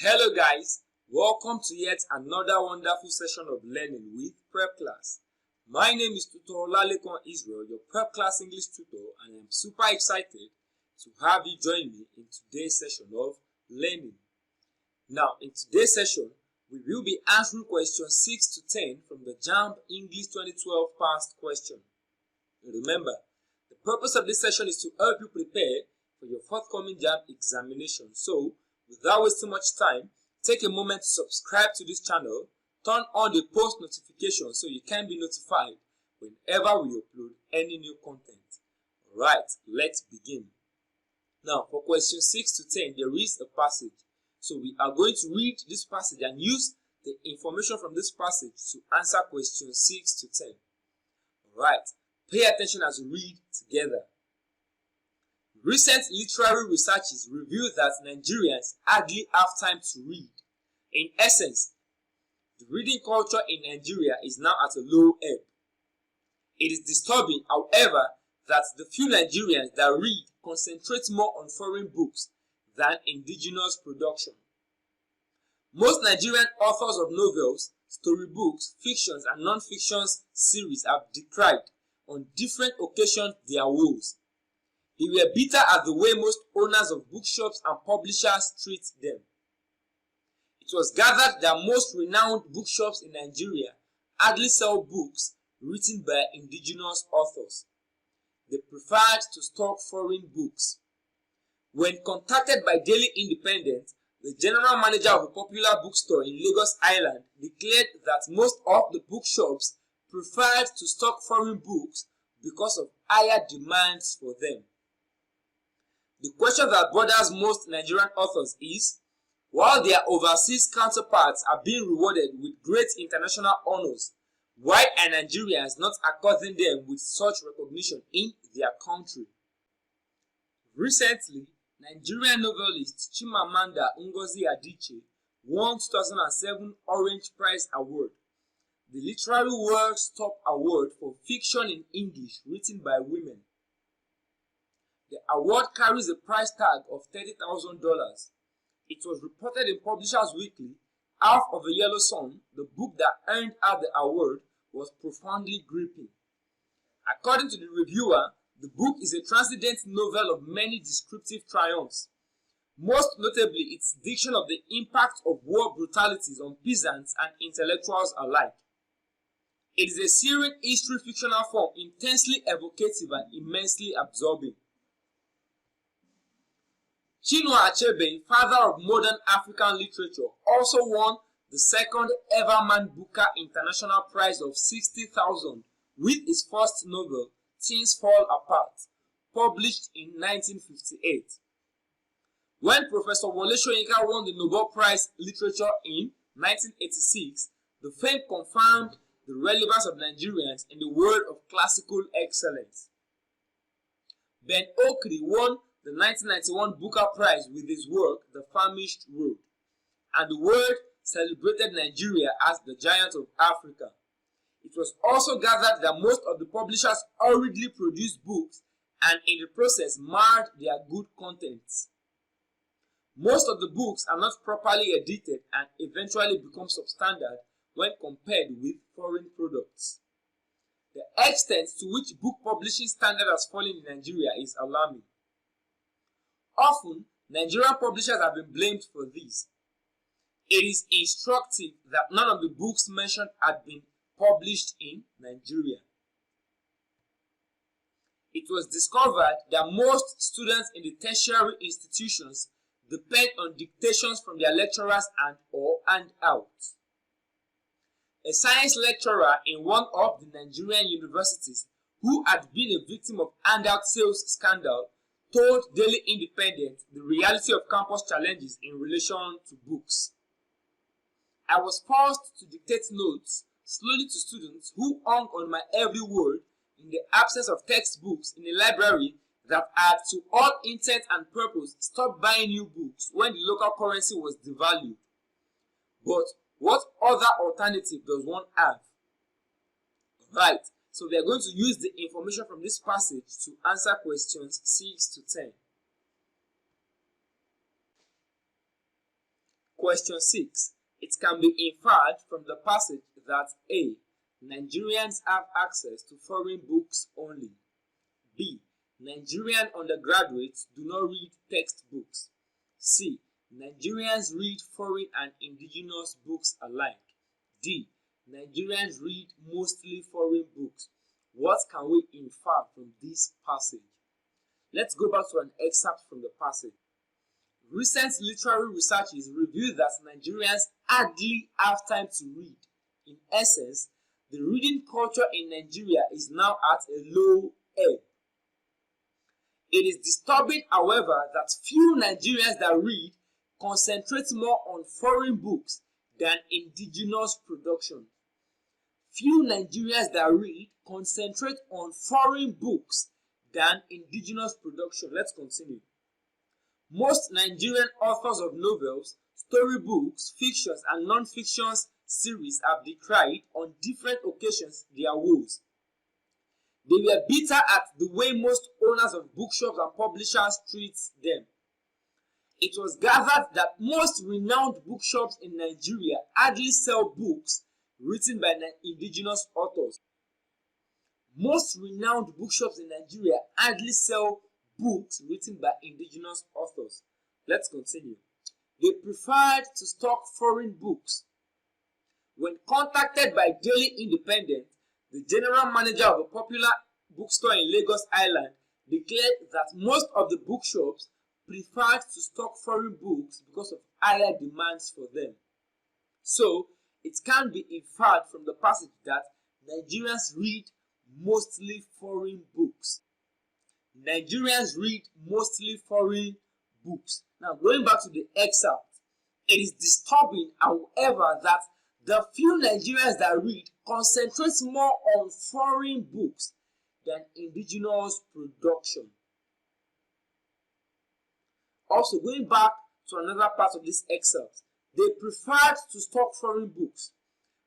Hello guys, welcome to yet another wonderful session of learning with Prepclass. My name is Tutor Lalekon Israel, your Prepclass English tutor, and I'm super excited to have you join me in today's session of learning. Now, in today's session, we will be answering questions 6 to 10 from the Jamb English 2012 past question. Remember, the purpose of this session is to help you prepare for your forthcoming Jamb examination. So, without wasting much time, take a moment to subscribe to this channel, turn on the post notification so you can be notified whenever we upload any new content. Alright, let's begin. Now, for question 6 to 10, there is a passage. So we are going to read this passage and use the information from this passage to answer question 6 to 10. Alright, pay attention as we read together. Recent literary researches reveal that Nigerians hardly have time to read. In essence, the reading culture in Nigeria is now at a low ebb. It is disturbing, however, that the few Nigerians that read concentrate more on foreign books than indigenous production. Most Nigerian authors of novels, storybooks, fictions, and non-fiction series have decried on different occasions their woes. They were bitter at the way most owners of bookshops and publishers treat them. It was gathered that most renowned bookshops in Nigeria hardly sell books written by indigenous authors. They preferred to stock foreign books. When contacted by Daily Independent, the general manager of a popular bookstore in Lagos Island declared that most of the bookshops preferred to stock foreign books because of higher demands for them. The question that bothers most Nigerian authors is, while their overseas counterparts are being rewarded with great international honors, why are Nigerians not according them with such recognition in their country? Recently, Nigerian novelist Chimamanda Ngozi Adichie won 2007 Orange Prize Award, the literary world's top award for fiction in English written by women. The award carries a price tag of $30,000. It was reported in Publishers Weekly, Half of a Yellow Sun, the book that earned her the award, was profoundly gripping. According to the reviewer, the book is a transcendent novel of many descriptive triumphs, most notably its depiction of the impact of war brutalities on peasants and intellectuals alike. It is a serene history fictional form, intensely evocative and immensely absorbing. Chinua Achebe, father of modern African literature, also won the second ever Man Booker International Prize of $60,000 with his first novel, Things Fall Apart, published in 1958. When Professor Wole Soyinka won the Nobel Prize Literature in 1986, the fame confirmed the relevance of Nigerians in the world of classical excellence. Ben Okri won the 1991 Booker Prize with his work, The Famished Road, and the world celebrated Nigeria as the giant of Africa. It was also gathered that most of the publishers hurriedly produced books and in the process marred their good contents. Most of the books are not properly edited and eventually become substandard when compared with foreign products. The extent to which book publishing standard has fallen in Nigeria is alarming. Often, Nigerian publishers have been blamed for this. It is instructive that none of the books mentioned had been published in Nigeria. It was discovered that most students in the tertiary institutions depend on dictations from their lecturers and/or handouts. A science lecturer in one of the Nigerian universities who had been a victim of handout sales scandal told Daily Independent the reality of campus challenges in relation to books. I was forced to dictate notes slowly to students who hung on my every word in the absence of textbooks in a library that had to all intent and purpose stopped buying new books when the local currency was devalued. But what other alternative does one have? Right. So we are going to use the information from this passage to answer questions 6 to 10. Question 6. It can be inferred from the passage that A. Nigerians have access to foreign books only. B. Nigerian undergraduates do not read textbooks. C. Nigerians read foreign and indigenous books alike. D. Nigerians read mostly foreign books. What can we infer from this passage? Let's go back to an excerpt from the passage. Recent literary researches reveal that Nigerians hardly have time to read. In essence, the reading culture in Nigeria is now at a low ebb. It is disturbing, however, that few Nigerians that read concentrate more on foreign books than indigenous production. Few Nigerians that read concentrate on foreign books than indigenous production. Let's continue. Most Nigerian authors of novels, storybooks, fictions, and non-fiction series have decried on different occasions their woes. They were bitter at the way most owners of bookshops and publishers treat them. It was gathered that most renowned bookshops in Nigeria hardly sell books written by indigenous authors. Most renowned bookshops in Nigeria hardly sell books written by indigenous authors. Let's continue. They preferred to stock foreign books. When contacted by Daily Independent, the general manager of a popular bookstore in Lagos Island declared that most of the bookshops preferred to stock foreign books because of higher demands for them. So, it can be inferred from the passage that Nigerians read mostly foreign books. Nigerians read mostly foreign books. Now, going back to the excerpt, it is disturbing, however, that the few Nigerians that read concentrate more on foreign books than indigenous production. Also, going back to another part of this excerpt, they preferred to stock foreign books.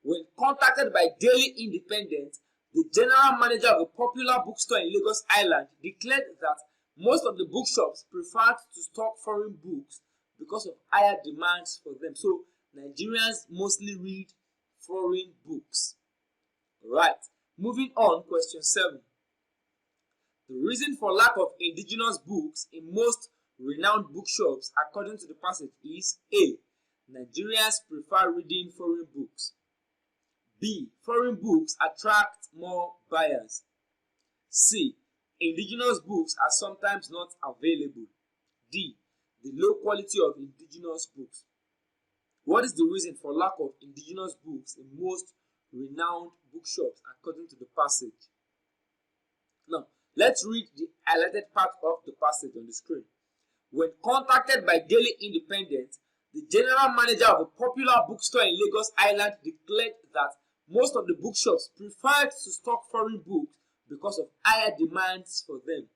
When contacted by Daily Independent, the general manager of a popular bookstore in Lagos Island declared that most of the bookshops preferred to stock foreign books because of higher demands for them. So, Nigerians mostly read foreign books. Right. Moving on, question 7. The reason for lack of indigenous books in most renowned bookshops, according to the passage, is A. Nigerians prefer reading foreign books. B. Foreign books attract more buyers. C. Indigenous books are sometimes not available. D. The low quality of indigenous books. What is the reason for lack of indigenous books in most renowned bookshops according to the passage? Now, let's read the highlighted part of the passage on the screen. When contacted by Daily Independent, the general manager of a popular bookstore in Lagos Island declared that most of the bookshops preferred to stock foreign books because of higher demands for them.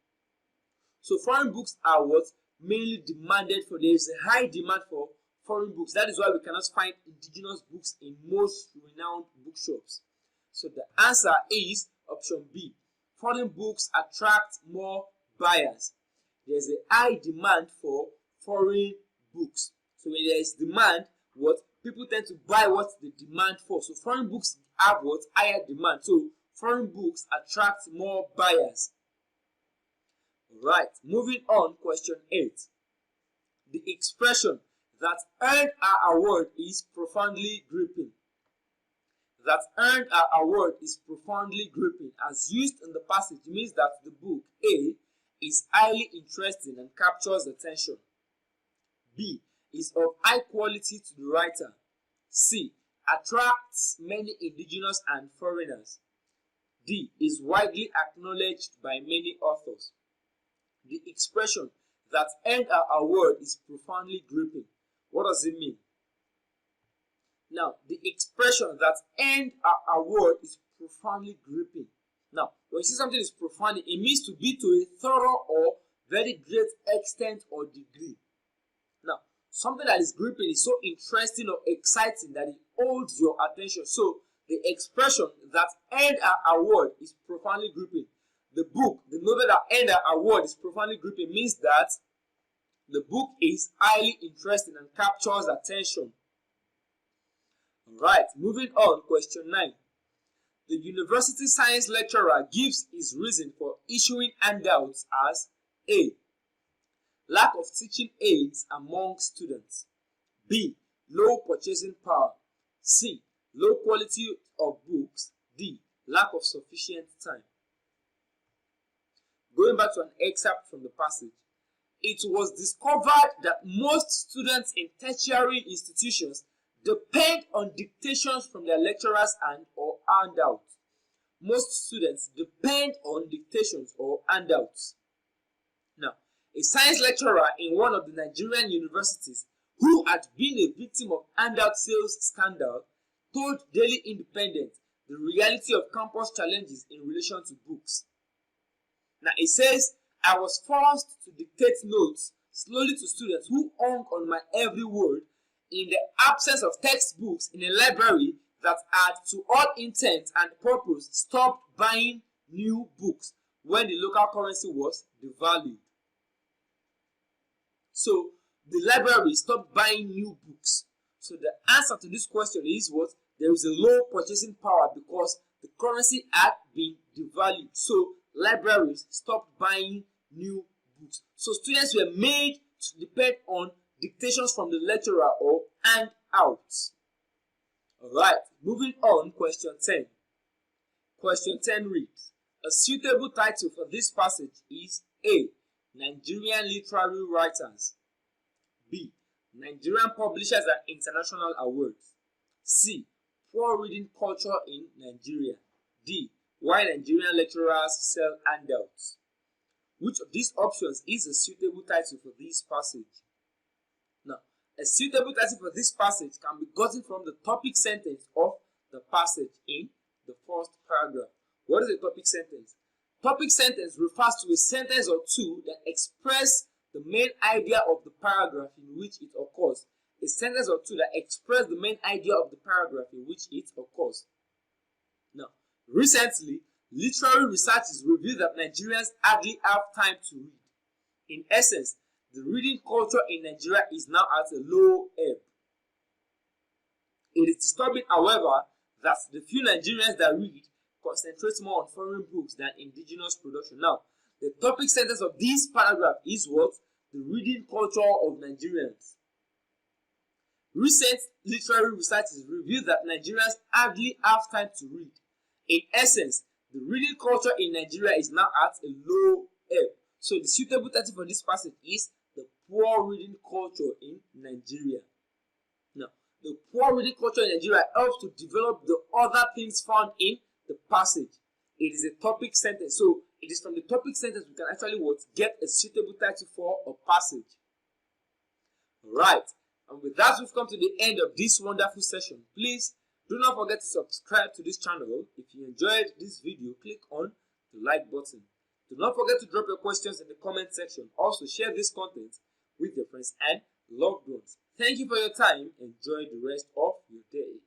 So foreign books are what mainly demanded for. There is a high demand for foreign books. That is why we cannot find indigenous books in most renowned bookshops. So the answer is option B. Foreign books attract more buyers. There is a high demand for foreign books. So when there is demand, what people tend to buy what they demand for. So foreign books have what higher demand. So foreign books attract more buyers. Right. Moving on, question 8. The expression that earned our award is profoundly gripping. That earned our award is profoundly gripping, as used in the passage, means that the book A is highly interesting and captures attention. B is of high quality to the writer. C attracts many indigenous and foreigners. D is widely acknowledged by many authors. The expression that earned our award is profoundly gripping. What does it mean? Now, the expression that earned our award is profoundly gripping. Now, when you see something is profound, it means to be to a thorough or very great extent or degree. Now, something that is gripping is so interesting or exciting that it holds your attention. So, the expression that earned our award is profoundly gripping. The book, the novel that earned our award is profoundly gripping means that The book is highly interesting and captures attention. Alright, moving on, question 9. The university science lecturer gives his reason for issuing handouts as A. Lack of teaching aids among students. B. Low purchasing power. C. Low quality of books. D. Lack of sufficient time. Going back to an excerpt from the passage. It was discovered that most students in tertiary institutions depend on dictations from their lecturers and or handouts. Most students depend on dictations or handouts. Now, a science lecturer in one of the Nigerian universities who had been a victim of handout sales scandal told Daily Independent the reality of campus challenges in relation to books. Now, it says, I was forced to dictate notes slowly to students who hung on my every word in the absence of textbooks in a library that had, to all intent and purpose, stopped buying new books when the local currency was devalued. So, the library stopped buying new books. So, the answer to this question is what? There is a low purchasing power because the currency had been devalued. So, libraries stopped buying new books. So, students were made to depend on dictations from the lecturer or handouts. Alright, moving on, question 10. Question 10 reads, a suitable title for this passage is A. Nigerian literary writers. B. Nigerian publishers and international awards. C. Poor reading culture in Nigeria. D. Why Nigerian lecturers sell handouts. Which of these options is a suitable title for this passage? Now, a suitable title for this passage can be gotten from the topic sentence of the passage in the first paragraph. What is a topic sentence? Topic sentence refers to a sentence or two that express the main idea of the paragraph in which it occurs. A sentence or two that express the main idea of the paragraph in which it occurs. Now, recently, literary researchers revealed that Nigerians hardly have time to read. In essence, the reading culture in Nigeria is now at a low ebb. It is disturbing, however, that the few Nigerians that read concentrate more on foreign books than indigenous production. Now, the topic sentence of this paragraph is what? The reading culture of Nigerians. Recent literary researches reveal that Nigerians hardly have time to read. In essence, the reading culture in Nigeria is now at a low ebb. So the suitable title for this passage is the poor reading culture in Nigeria. Now, the poor reading culture in Nigeria helps to develop the other things found in the passage. It is a topic sentence. So it is from the topic sentence we can actually get a suitable title for a passage. Alright, and with that we've come to the end of this wonderful session. Please do not forget to subscribe to this channel. If you enjoyed this video, click on the like button. Do not forget to drop your questions in the comment section. Also share this content with your friends and loved ones. Thank you for your time. Enjoy the rest of your day.